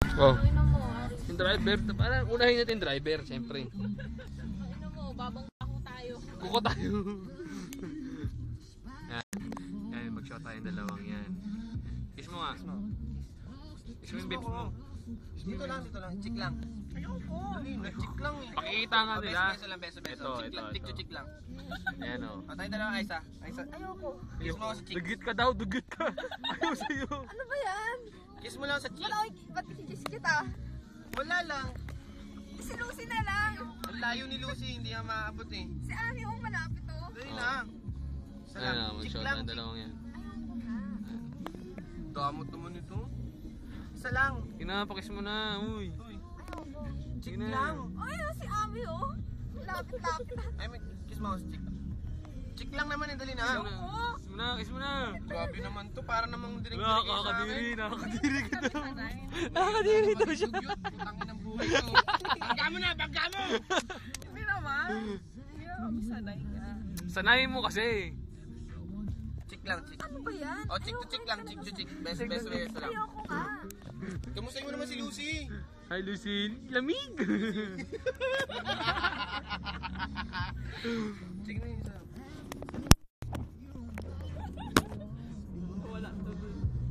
Oh. Ano mo? Yung driver, parang unahin natin yung driver, siyempre. Ano mo? Babang ako tayo. Kuko tayo. Yan, mag-shot tayong dalawang yan. Kiss mo nga. Kiss mo yung babes mo. Dito lang. Chick lang. Ayoko. Chick lang eh. Pakikita nga nila. Beso lang, beso. Ito. Chick lang. Ayan o. O, tayong dalawa, Aisa. Ayoko. Kiss mo ako sa chick. Dugit ka daw, dugit ka. Ayaw sa'yo. Ano ba yan? Kiss mo lang sa chick. Ba't kikiss kita? Wala lang. Si Lucy na lang. Ang layo ni Lucy, hindi nga maaabot eh. Si Ami yung malapit oh. Dali lang. Isa Ayan lang. o, Chick mag-shot lang. tayong dalawang yan. Ayoko na. Damot naman ito. Isa lang. Kinapakis mo na, uy. Ayoko. Chick Sige na. lang. Ay, si Ami oh. Lapit-lapit. Ay, kiss mo ako sa chick. Chick lang naman eh, dali na. Kiss mo na. Grabe naman to, para namang dinig-dinig Nakakadiri ka daw. Nakakadiri daw siya. Putangin ng buhay ko. Bangga mo na, bangga mo! Hindi naman. Hindi naman sanay ka. Sanayin mo kasi. Chick lang, chick. Ano ba yan? Oh, chick to chick lang, chick to chick. Best lang. Ayoko nga. Kamusta mo naman si Lucy? Hi Lucille, lamig. Chick na yun isa.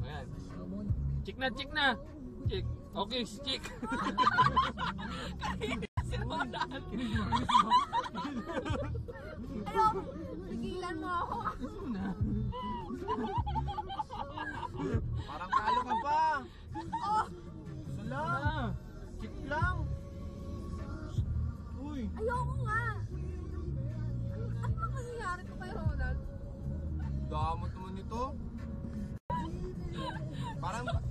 Ayan. Chick na. Chick. Okay, chick. Ayoko. Tigilan mo ako. Parang talo ka pa. Oh, Isa lang. Chick lang. Uy. ayoko nga. Ano ba nangyayari ko kay Ronald? Damot naman nito.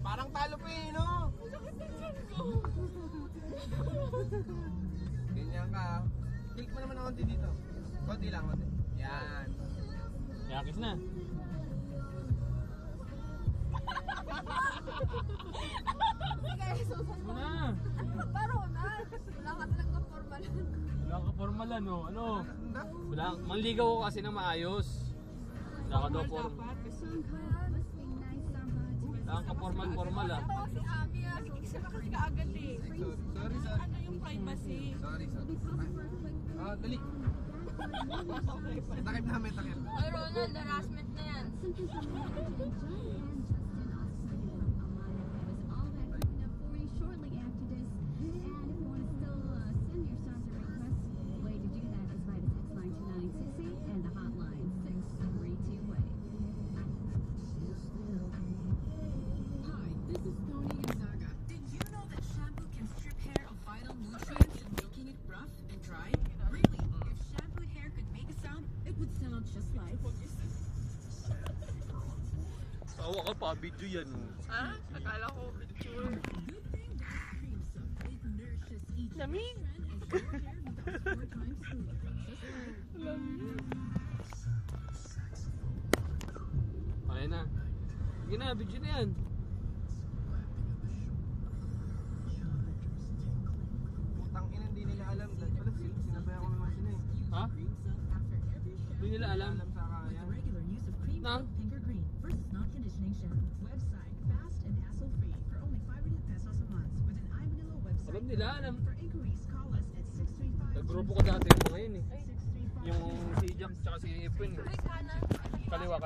Parang talo pa eh, no? Ganyan ka. Click mo naman ang konti dito. Konti lang, konti. Yan. Yakis na. Sige, susunod. Muna. Ano ba ba, Ronald? Wala ka talagang formalan. Wala ka formalan, no? Ano? Handa? Wala, manligaw ko kasi ng maayos. Wala ka daw formal. Wala ka formal ah. Ito si Ami ah. Kikikisa ka kasi kaagad eh. Sorry. Ano yung privacy? Sorry. Ah, dali. Takip namin, takip. Ay, Ronald, harassment na yan. Tawa ka pa, video yan. Ha? Akala ko picture. Lamig. Ayan na. Sige na, video na yan. Putang ina, hindi nila alam. Wala, sinabayan ko naman sila eh. Ha? Hindi nila alam. Alam sa kaya. Regular use of cream Nang? pink or green versus non-conditioning shampoo. Website fast and hassle-free for only 500 pesos a month with an iVanilla website. Alam nila, alam. For inquiries, call us at 635. Nag-grupo ko dati mo ngayon eh. Yung si Jack tsaka si Efren. Ay, kanan. Kaliwa.